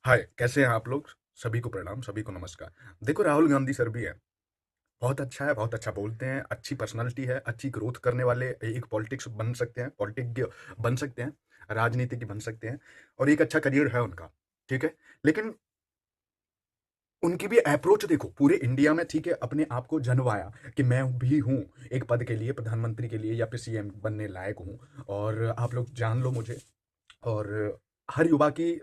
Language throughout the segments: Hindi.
हाय, कैसे हैं आप लोग? सभी को प्रणाम, सभी को नमस्कार। देखो राहुल गांधी सर भी हैं, बहुत अच्छा है, बहुत अच्छा बोलते हैं, अच्छी पर्सनैलिटी है, अच्छी ग्रोथ करने वाले एक पॉलिटिक्स बन सकते हैं, पॉलिटिज्ञ बन सकते हैं, राजनीतिज्ञ बन सकते हैं और एक अच्छा करियर है उनका, ठीक है? लेकिन उनकी भी अप्रोच देखो, पूरे इंडिया में ठीक है, अपने आप को जनवाया कि मैं भी हूँ एक पद के लिए, प्रधानमंत्री के लिए या फिर सीएम बनने लायक हूँ और आप लोग जान लो मुझे और हर युवा की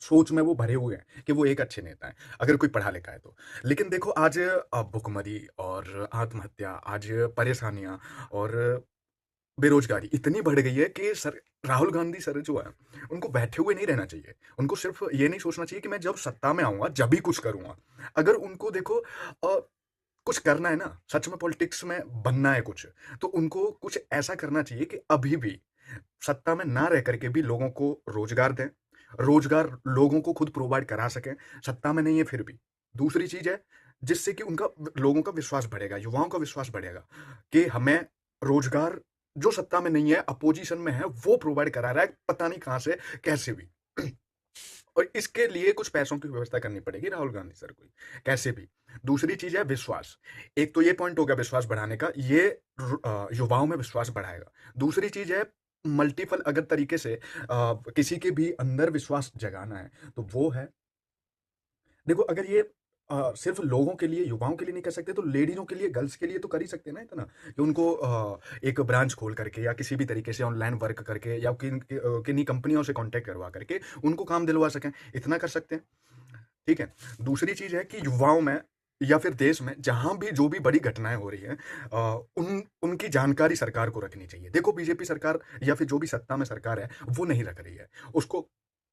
सोच में वो भरे हुए हैं कि वो एक अच्छे नेता हैं, अगर कोई पढ़ा लिखा है तो। लेकिन देखो आज भुखमरी और आत्महत्या, आज परेशानियाँ और बेरोज़गारी इतनी बढ़ गई है कि सर राहुल गांधी सर जो है, उनको बैठे हुए नहीं रहना चाहिए। उनको सिर्फ़ ये नहीं सोचना चाहिए कि मैं जब सत्ता में आऊँगा, जब ही कुछ करूँगा। अगर उनको देखो कुछ करना है ना, सच में पॉलिटिक्स में बनना है कुछ, तो उनको कुछ ऐसा करना चाहिए कि अभी भी सत्ता में ना रह करके भी लोगों को रोजगार दें, रोजगार लोगों को खुद प्रोवाइड करा सकें, सत्ता में नहीं है फिर भी। दूसरी चीज़ है, जिससे कि उनका लोगों का विश्वास बढ़ेगा, युवाओं का विश्वास बढ़ेगा कि हमें रोजगार जो सत्ता में नहीं है, अपोज़िशन में है, वो प्रोवाइड करा रहा है, पता नहीं कहाँ से, कैसे भी। और इसके लिए कुछ पैसों की व्यवस्था करनी पड़ेगी राहुल गांधी सर को, कैसे भी। दूसरी चीज़ है विश्वास। एक तो ये पॉइंट हो गया विश्वास बढ़ाने का, ये युवाओं में विश्वास बढ़ाएगा। दूसरी चीज़ है मल्टीपल अगर तरीके से किसी के भी अंदर विश्वास जगाना है, तो वो है देखो अगर ये सिर्फ़ लोगों के लिए, युवाओं के लिए नहीं कर सकते, तो लेडीज़ों के लिए, गर्ल्स के लिए तो कर ही सकते हैं ना इतना, कि उनको एक ब्रांच खोल करके या किसी भी तरीके से ऑनलाइन वर्क करके या किन्हीं कंपनियों से कॉन्टैक्ट करवा करके उनको काम दिलवा सकें, इतना कर सकते हैं, ठीक है? दूसरी चीज़ है कि युवाओं में या फिर देश में जहाँ भी जो भी बड़ी घटनाएँ हो रही हैं उनकी जानकारी सरकार को रखनी चाहिए। देखो बीजेपी सरकार या फिर जो भी सत्ता में सरकार है, वो नहीं रख रही है। उसको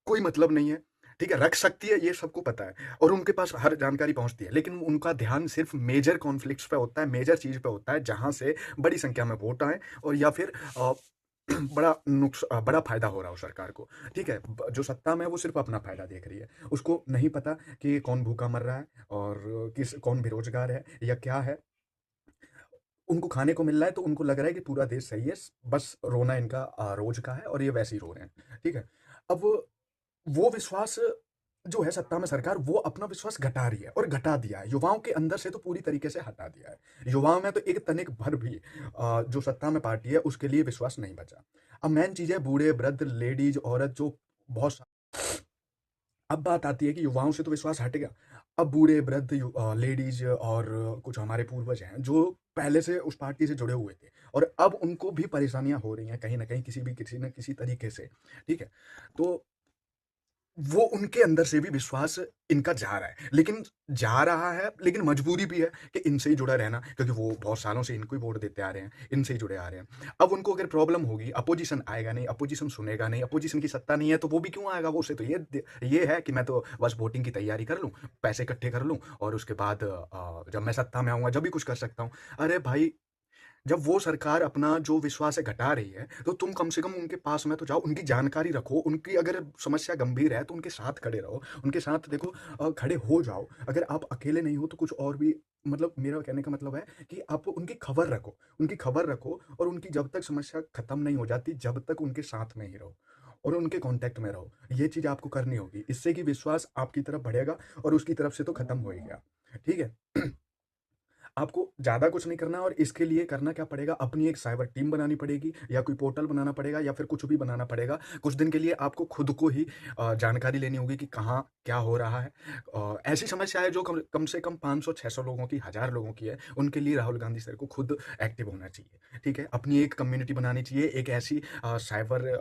कोई मतलब नहीं है, ठीक है? रख सकती है ये सबको पता है और उनके पास हर जानकारी पहुँचती है, लेकिन उनका ध्यान सिर्फ़ मेजर कॉन्फ्लिक्ट्स पे होता है, मेजर चीज़ पे होता है, जहाँ से बड़ी संख्या में वोट आएँ और या फिर बड़ा फ़ायदा हो रहा हो सरकार को, ठीक है? जो सत्ता में है वो सिर्फ़ अपना फ़ायदा देख रही है। उसको नहीं पता कि कौन भूखा मर रहा है और कौन बेरोज़गार है या क्या है। उनको खाने को मिल रहा है तो उनको लग रहा है कि पूरा देश सही है, बस रोना इनका रोज़ का है और ये वैसे ही रो रहे हैं, ठीक है? अब वो विश्वास जो है सत्ता में सरकार वो अपना विश्वास घटा रही है और घटा दिया है। युवाओं के अंदर से तो पूरी तरीके से हटा दिया है। युवाओं में तो एक तनिक भर भी जो सत्ता में पार्टी है उसके लिए विश्वास नहीं बचा। अब मेन चीज़ है बूढ़े, वृद्ध, लेडीज़, औरत जो बहुत अब बात आती है कि युवाओं से तो विश्वास हट गया। अब बूढ़े, वृद्ध, लेडीज़ और कुछ हमारे पूर्वज हैं, जो पहले से उस पार्टी से जुड़े हुए थे और अब उनको भी परेशानियाँ हो रही हैं कहीं न कहीं किसी न किसी तरीके से, ठीक है? तो वो उनके अंदर से भी विश्वास इनका जा रहा है। लेकिन जा रहा है, लेकिन मजबूरी भी है कि इनसे ही जुड़ा रहना क्योंकि वो बहुत सालों से इनको ही वोट देते आ रहे हैं, इनसे ही जुड़े आ रहे हैं। अब उनको अगर प्रॉब्लम होगी, अपोज़िशन आएगा नहीं, अपोज़िशन सुनेगा नहीं, अपोज़िशन की सत्ता नहीं है, तो वो भी क्यों आएगा? वो उसे तो ये है कि मैं तो बस वोटिंग की तैयारी कर लूँ, पैसे इकट्ठे कर लूँ और उसके बाद जब मैं सत्ता में आऊँगा, जब भी कुछ कर सकता हूँ। अरे भाई जब वो सरकार अपना जो विश्वास है घटा रही है, तो तुम कम से कम उनके पास में तो जाओ, उनकी जानकारी रखो, उनकी अगर समस्या गंभीर है, तो उनके साथ खड़े रहो, उनके साथ देखो खड़े हो जाओ। अगर आप अकेले नहीं हो, तो कुछ और भी मतलब मेरा कहने का मतलब है कि आप उनकी खबर रखो और उनकी जब तक समस्या खत्म नहीं हो जाती, जब तक उनके साथ में ही रहो और उनके कॉन्टैक्ट में रहो। ये चीज़ आपको करनी होगी, इससे कि विश्वास आपकी तरफ बढ़ेगा और उसकी तरफ से तो खत्म हो ही गया, ठीक है? आपको ज़्यादा कुछ नहीं करना और इसके लिए करना क्या पड़ेगा, अपनी एक साइबर टीम बनानी पड़ेगी या कोई पोर्टल बनाना पड़ेगा या फिर कुछ भी बनाना पड़ेगा। कुछ दिन के लिए आपको खुद को ही जानकारी लेनी होगी कि कहाँ क्या हो रहा है। ऐसी समस्या है जो कम कम से कम 500-600 लोगों की, 1000 लोगों की है, उनके लिए राहुल गांधी सर को खुद एक्टिव होना चाहिए, ठीक है? अपनी एक कम्युनिटी बनानी चाहिए, एक ऐसी साइबर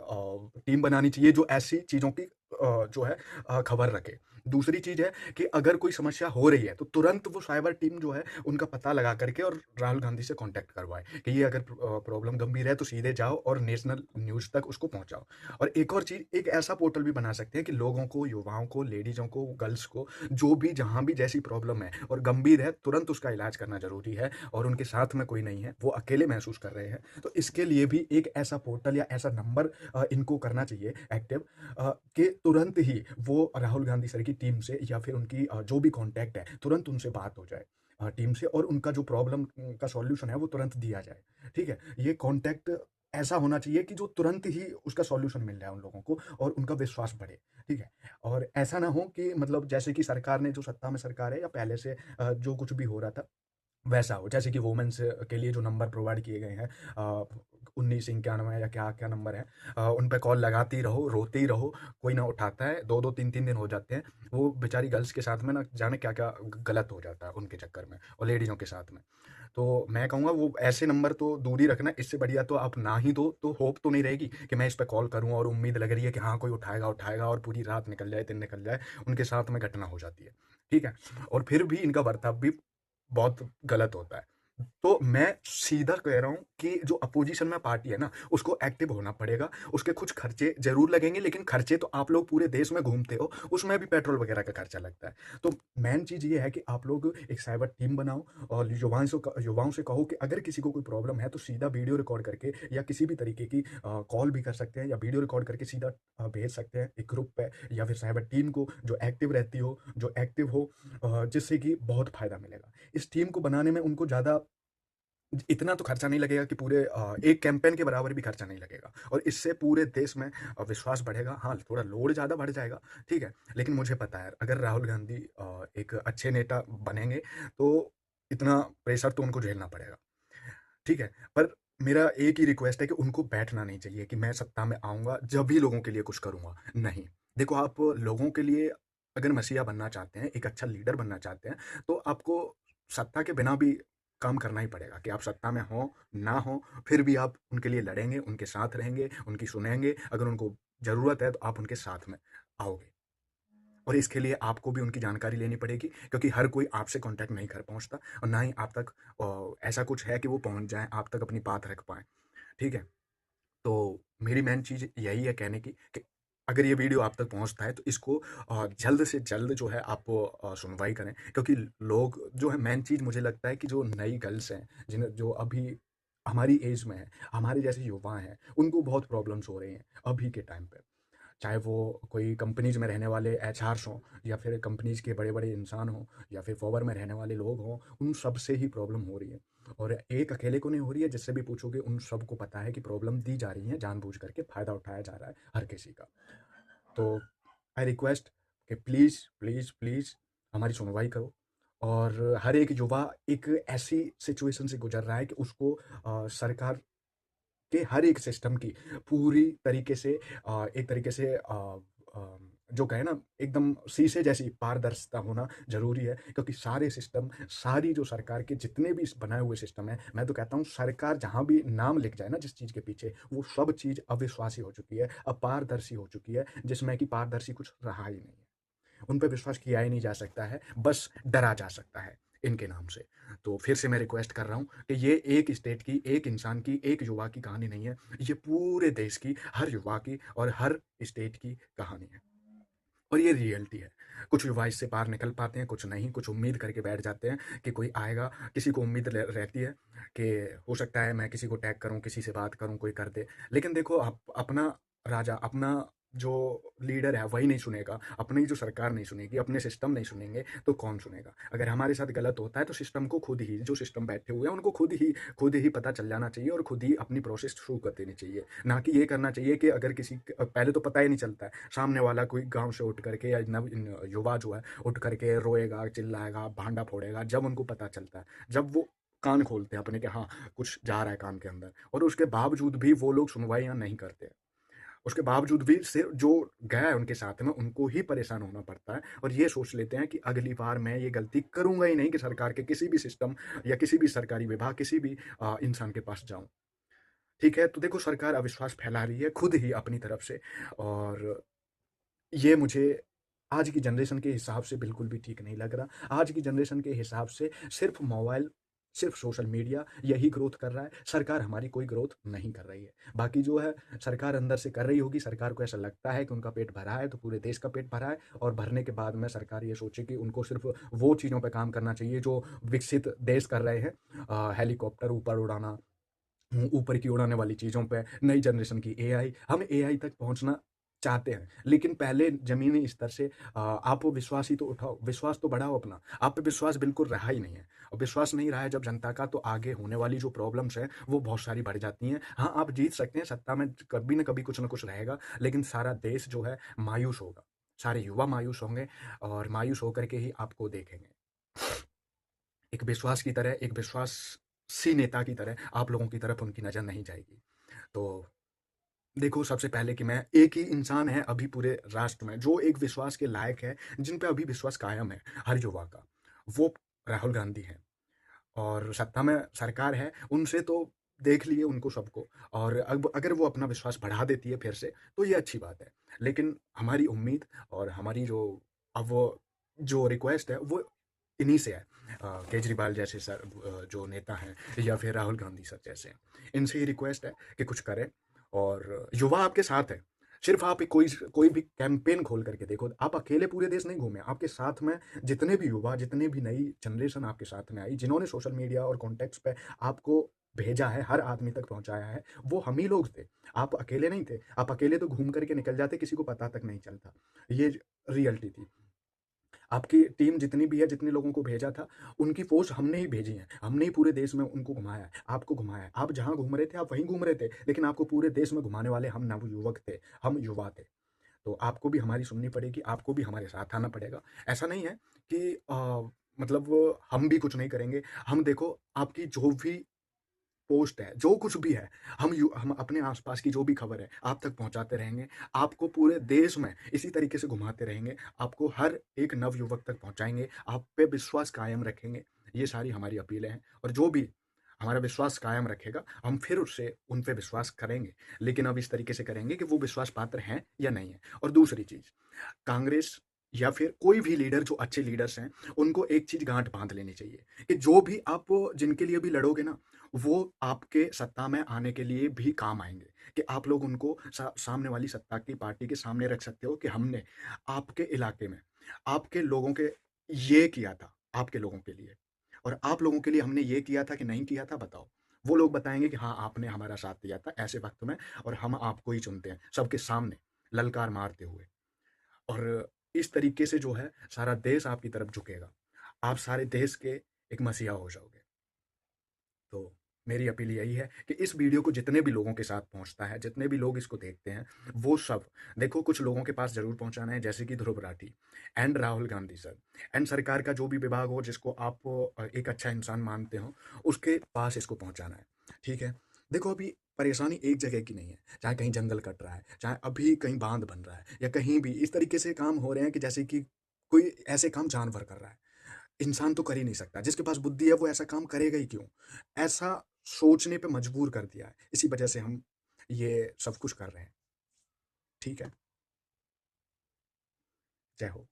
टीम बनानी चाहिए जो ऐसी चीज़ों की जो है खबर रखे। दूसरी चीज़ है कि अगर कोई समस्या हो रही है, तो तुरंत वो साइबर टीम जो है उनका पता लगा करके और राहुल गांधी से कांटेक्ट करवाएँ कि ये अगर प्रॉब्लम गंभीर है तो सीधे जाओ और नेशनल न्यूज़ तक उसको पहुँचाओ। और एक और चीज़, एक ऐसा पोर्टल भी बना सकते हैं कि लोगों को, युवाओं को, लेडीज़ों को, गर्ल्स को जो भी जहाँ भी जैसी प्रॉब्लम है और गंभीर है, तुरंत उसका इलाज करना ज़रूरी है और उनके साथ में कोई नहीं है, वो अकेले महसूस कर रहे हैं। तो इसके लिए भी एक ऐसा पोर्टल या ऐसा नंबर इनको करना चाहिए एक्टिव कि तुरंत ही वो राहुल गांधी सर की टीम से या फिर उनकी जो भी कॉन्टैक्ट है, तुरंत उनसे बात हो जाए टीम से और उनका जो प्रॉब्लम का सॉल्यूशन है वो तुरंत दिया जाए, ठीक है? ये कॉन्टैक्ट ऐसा होना चाहिए कि जो तुरंत ही उसका सॉल्यूशन मिल जाए उन लोगों को और उनका विश्वास बढ़े, ठीक है? और ऐसा ना हो कि मतलब जैसे कि सरकार ने जो सत्ता में सरकार है या पहले से जो कुछ भी हो रहा था वैसा हो। जैसे कि वुमेन्स के लिए जो नंबर प्रोवाइड किए गए हैं 1991 या क्या-क्या नंबर है, उन पे कॉल लगाते ही रहो, रोते ही रहो, कोई ना उठाता है, 2-2 3-3 दिन हो जाते हैं। वो बेचारी गर्ल्स के साथ में ना जाने क्या-क्या गलत हो जाता है उनके चक्कर में और लेडीज़ों के साथ में। तो मैं कहूँगा वो ऐसे नंबर तो दूर ही रखना, इससे बढ़िया तो आप ना ही दो, तो होप तो नहीं रहेगी कि मैं इस पे कॉल करूँ और उम्मीद लग रही है कि हाँ, कोई उठाएगा और पूरी रात निकल जाए, दिन निकल जाए, उनके साथ में घटना हो जाती है। ठीक है? और फिर भी इनका बर्ताव भी बहुत गलत होता है। तो मैं सीधा कह रहा हूँ कि जो अपोज़िशन में पार्टी है ना, उसको एक्टिव होना पड़ेगा। उसके कुछ खर्चे ज़रूर लगेंगे, लेकिन खर्चे तो आप लोग पूरे देश में घूमते हो, उसमें भी पेट्रोल वगैरह का खर्चा लगता है। तो मेन चीज़ ये है कि आप लोग एक साइबर टीम बनाओ और युवाओं से कहो कि अगर किसी को कोई प्रॉब्लम है, तो सीधा वीडियो रिकॉर्ड करके या किसी भी तरीके की कॉल भी कर सकते हैं या वीडियो रिकॉर्ड करके सीधा भेज सकते हैं एक ग्रुप पे या फिर साइबर टीम को जो एक्टिव रहती हो, जो एक्टिव हो, जिससे कि बहुत फ़ायदा मिलेगा। इस टीम को बनाने में उनको ज़्यादा इतना तो खर्चा नहीं लगेगा कि पूरे एक कैंपेन के बराबर भी खर्चा नहीं लगेगा और इससे पूरे देश में विश्वास बढ़ेगा। हाँ, थोड़ा लोड ज़्यादा बढ़ जाएगा, ठीक है? लेकिन मुझे पता है अगर राहुल गांधी एक अच्छे नेता बनेंगे, तो इतना प्रेशर तो उनको झेलना पड़ेगा, ठीक है? पर मेरा एक ही रिक्वेस्ट है कि उनको बैठना नहीं चाहिए कि मैं सत्ता में आऊँगा, जब भी लोगों के लिए कुछ करूँगा, नहीं। देखो आप लोगों के लिए अगर मसीहा बनना चाहते हैं, एक अच्छा लीडर बनना चाहते हैं, तो आपको सत्ता के बिना भी काम करना ही पड़ेगा कि आप सत्ता में हों, ना हों, फिर भी आप उनके लिए लड़ेंगे, उनके साथ रहेंगे, उनकी सुनेंगे, अगर उनको ज़रूरत है तो आप उनके साथ में आओगे। और इसके लिए आपको भी उनकी जानकारी लेनी पड़ेगी क्योंकि हर कोई आपसे कॉन्टैक्ट नहीं कर पहुँचता और ना ही आप तक ऐसा कुछ है कि वो पहुँच जाएँ, आप तक अपनी बात रख पाएँ, ठीक है? तो मेरी मेन चीज़ यही है कहने की कि अगर ये वीडियो आप तक पहुँचता है तो इसको जल्द से जल्द जो है आप सुनवाई करें क्योंकि लोग जो है मेन चीज़ मुझे लगता है कि जो नई गर्ल्स हैं, जिन्हें जो अभी हमारी एज में हैं, हमारे जैसे युवा हैं, उनको बहुत प्रॉब्लम्स हो रही हैं अभी के टाइम पे। चाहे वो कोई कंपनीज़ में रहने वाले एचआर्स हों या फिर कंपनीज़ के बड़े-बड़े इंसान हों या फिर फॉवर में रहने वाले लोग हों, उन सब से ही प्रॉब्लम हो रही है। और एक अकेले को नहीं हो रही है, जिससे भी पूछोगे उन सबको पता है कि प्रॉब्लम दी जा रही है, जानबूझ करके फ़ायदा उठाया जा रहा है हर किसी का। तो आई रिक्वेस्ट कि प्लीज़, प्लीज़, प्लीज़ हमारी सुनवाई करो और हर एक युवा एक ऐसी सिचुएशन से गुज़र रहा है कि उसको सरकार के हर एक सिस्टम की पूरी तरीके से एक तरीके से जो कहे ना एकदम शीशे जैसी पारदर्शिता होना ज़रूरी है क्योंकि सारे सिस्टम, सारी जो सरकार के जितने भी बनाए हुए सिस्टम हैं, मैं तो कहता हूँ सरकार जहाँ भी नाम लिख जाए ना जिस चीज़ के पीछे, वो सब चीज़ अविश्वासी हो चुकी है, अपारदर्शी हो चुकी है, जिसमें कि पारदर्शी कुछ रहा ही नहीं है। उन पे विश्वास किया ही नहीं जा सकता है, बस डरा जा सकता है इनके नाम से। तो फिर से मैं रिक्वेस्ट कर रहा हूँ कि ये एक स्टेट की, एक इंसान की, एक युवा की कहानी नहीं है, ये पूरे देश की, हर युवा की और हर स्टेट की कहानी है और ये रियलिटी है। कुछ युवा इससे पार निकल पाते हैं, कुछ नहीं, कुछ उम्मीद करके बैठ जाते हैं कि कोई आएगा, किसी को उम्मीद रहती है कि हो सकता है मैं किसी को टैग करूँ, किसी से बात करूँ, कोई कर दे। लेकिन देखो अपना राजा, अपना जो लीडर है वही नहीं सुनेगा, अपनी जो सरकार नहीं सुनेगी, अपने सिस्टम नहीं सुनेंगे, तो कौन सुनेगा? अगर हमारे साथ गलत होता है तो सिस्टम को खुद ही, जो सिस्टम बैठे हुए हैं उनको खुद ही पता चल जाना चाहिए और खुद ही अपनी प्रोसेस शुरू कर देनी चाहिए। ना कि ये करना चाहिए कि अगर किसी पहले तो पता ही नहीं चलता है, सामने वाला कोई गाँव से उठ करके या युवा जो है उठ करके रोएगा, चिल्लाएगा, भांडा फोड़ेगा, जब उनको पता चलता है, जब वो कान खोलते हैं अपने कि हाँ, कुछ जा रहा है कान के अंदर और उसके बावजूद भी वो लोग सुनवाइयाँ नहीं करते। उसके बावजूद भी सिर्फ जो गया है उनके साथ में उनको ही परेशान होना पड़ता है और ये सोच लेते हैं कि अगली बार मैं ये गलती करूँगा ही नहीं कि सरकार के किसी भी सिस्टम या किसी भी सरकारी विभाग, किसी भी इंसान के पास जाऊँ। ठीक है? तो देखो सरकार अविश्वास फैला रही है खुद ही अपनी तरफ से और ये मुझे आज की जनरेशन के हिसाब से बिल्कुल भी ठीक नहीं लग रहा। आज की जनरेशन के हिसाब से सिर्फ़ मोबाइल, सिर्फ़ सोशल मीडिया यही ग्रोथ कर रहा है, सरकार हमारी कोई ग्रोथ नहीं कर रही है। बाकी जो है सरकार अंदर से कर रही होगी, सरकार को ऐसा लगता है कि उनका पेट भरा है, तो पूरे देश का पेट भरा है और भरने के बाद में सरकार ये सोचे कि उनको सिर्फ़ वो चीज़ों पे काम करना चाहिए जो विकसित देश कर रहे हैं। हेलीकॉप्टर ऊपर उड़ाना, ऊपर की उड़ाने वाली चीज़ों पे, नई जनरेशन की एआई, हमें एआई तक पहुँचना चाहते हैं। लेकिन पहले ज़मीनी स्तर से आप वो विश्वास ही तो उठाओ, विश्वास तो बढ़ाओ अपना। आप पे विश्वास बिल्कुल रहा ही नहीं है और विश्वास नहीं रहा है जब जनता का, तो आगे होने वाली जो प्रॉब्लम्स हैं, वो बहुत सारी बढ़ जाती हैं। हाँ, आप जीत सकते हैं, सत्ता में कभी न कभी कुछ न कुछ रहेगा, लेकिन सारा देश जो है मायूस होगा। सारे युवा मायूस होंगे और मायूस होकर के ही आपको देखेंगे। एक विश्वास की तरह, एक विश्वासी नेता की तरह आप लोगों की तरफ उनकी नज़र नहीं जाएगी। तो देखो, सबसे पहले कि मैं एक ही इंसान है अभी पूरे राष्ट्र में जो एक विश्वास के लायक है, जिन पे अभी विश्वास कायम है हर युवा का, वो राहुल गांधी हैं। और सत्ता में सरकार है, उनसे तो देख लिए उनको सबको, और अब अगर वो अपना विश्वास बढ़ा देती है फिर से, तो ये अच्छी बात है। लेकिन हमारी उम्मीद और हमारी जो अब वो जो रिक्वेस्ट है, वो इन्हीं से है। केजरीवाल जैसे सर, जो नेता हैं, या फिर राहुल गांधी सर जैसे, इनसे ही रिक्वेस्ट है कि कुछ करें। और युवा आपके साथ है। सिर्फ आप कोई कोई भी कैंपेन खोल करके देखो, आप अकेले पूरे देश नहीं घूमे, आपके साथ में जितने भी युवा, जितने भी नई जनरेशन आपके साथ में आई, जिन्होंने सोशल मीडिया और कॉन्टेक्ट्स पे आपको भेजा है, हर आदमी तक पहुंचाया है, वो हम ही लोग थे। आप अकेले नहीं थे। आप अकेले तो घूम करके निकल जाते, किसी को पता तक नहीं चलता। ये रियलिटी थी। आपकी टीम जितनी भी है, जितने लोगों को भेजा था, उनकी फ़ोर्स हमने ही भेजी है। हमने ही पूरे देश में उनको घुमाया है, आपको घुमाया है। आप जहाँ घूम रहे थे, आप वहीं घूम रहे थे, लेकिन आपको पूरे देश में घुमाने वाले हम नवयुवक थे, हम युवा थे। तो आपको भी हमारी सुननी पड़ेगी, आपको भी हमारे साथ आना पड़ेगा। ऐसा नहीं है कि मतलब हम भी कुछ नहीं करेंगे। हम देखो, आपकी जो भी पोस्ट है, जो कुछ भी है, हम अपने आस-पास की जो भी खबर है, आप तक पहुँचाते रहेंगे। आपको पूरे देश में इसी तरीके से घुमाते रहेंगे। आपको हर एक नवयुवक तक पहुँचाएँगे, आप पे विश्वास कायम रखेंगे। ये सारी हमारी अपीलें हैं, और जो भी हमारा विश्वास कायम रखेगा, हम फिर उससे उन पे विश्वास करेंगे। लेकिन अब इस तरीके से करेंगे कि वो विश्वास पात्र हैं या नहीं है। और दूसरी चीज़, कांग्रेस या फिर कोई भी लीडर, जो अच्छे लीडर्स हैं, उनको एक चीज़ गाँठ बाँध लेनी चाहिए कि जो भी आप जिनके लिए भी लड़ोगे ना, वो आपके सत्ता में आने के लिए भी काम आएँगे। कि आप लोग उनको सामने वाली सत्ता की पार्टी के सामने रख सकते हो कि हमने आपके इलाके में, आपके लोगों के ये किया था, आपके लोगों के लिए, और आप लोगों के लिए हमने ये किया था कि नहीं किया था, बताओ। वो लोग बताएँगे कि हाँ, आपने हमारा साथ दिया था ऐसे वक़्त में, और हम आपको ही चुनते हैं, सबके सामने ललकार मारते हुए। और इस तरीके से जो है, सारा देश आपकी तरफ झुकेगा। आप सारे देश के एक मसीहा हो जाओगे। तो मेरी अपील यही है कि इस वीडियो को जितने भी लोगों के साथ पहुँचता है, जितने भी लोग इसको देखते हैं, वो सब देखो, कुछ लोगों के पास ज़रूर पहुँचाना है, जैसे कि Dhruv Rathee and Rahul Gandhi sir, and सरकार का जो भी विभाग हो जिसको आप एक अच्छा इंसान मानते हो, उसके पास इसको पहुँचाना है। ठीक है? देखो, अभी परेशानी एक जगह की नहीं है, चाहे कहीं जंगल कट रहा है, चाहे अभी कहीं बाँध बन रहा है, या कहीं भी इस तरीके से काम हो रहे हैं कि जैसे कि कोई ऐसे काम जानवर कर रहा है। इंसान तो कर ही नहीं सकता। जिसके पास बुद्धि है वो ऐसा काम करेगा ही क्यों? ऐसा सोचने पे मजबूर कर दिया है। इसी वजह से हम ये सब कुछ कर रहे हैं। ठीक है? जय हो।